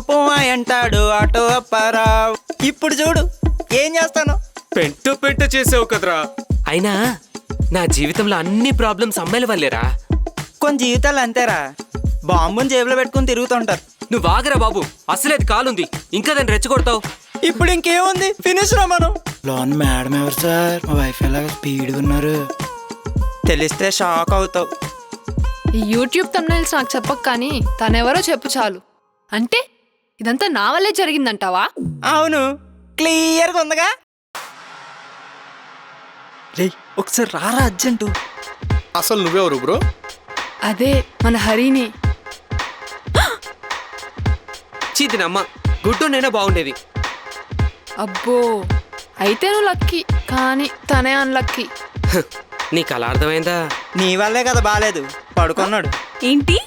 పువ్వాయ్ అంటాడు ఆటో అప్పారావు. ఇప్పుడు చూడు ఏం చేస్తాను. పెంట చేసావు కదరా. అయినా నా జీవితంలో అన్ని ప్రాబ్లమ్స్ అమ్మాయిల వల్లేరా. కొన్ని జీవితాలు అంతేరా, బాంబుని జేబులో పెట్టుకుని తిరుగుతుంటారు. నువ్వు ఆగరా బాబు, అసలేది కాలుంది, ఇంకా దాన్ని రెచ్చగొడతావు. ఇప్పుడు ఇంకేముంది, ఫినిష్ రా మనం. లోన్ మేడం ఎవరు సార్? మా వైఫ్ ఎలాగ స్పీడ్గా ఉన్నారు, తెలిస్తే షాక్ అవుతావు. ఈ యూట్యూబ్ థంబ్నెయిల్స్ నాకు చెప్పకు, కానీ తనెవరో చెప్పు చాలు. అంటే ఇదంతా నా వల్లే జరిగిందంటావా? అవును, క్లియర్గా ఉందిగా. రే ఒకసారి రారా అర్జెంటు. అసలు నువ్వెవరు బ్రో? అదే మన హరిని. చీదినమ్మ, గుడ్డునైనా బాగుండేది. అబ్బో, అయితే నువ్వు లక్కీ, కానీ తనే అన్లక్కీ. నీకు అలా అర్థమైందా? నీ వల్లే కదా బాలేదు, పడుకున్నాడు. ఏంటి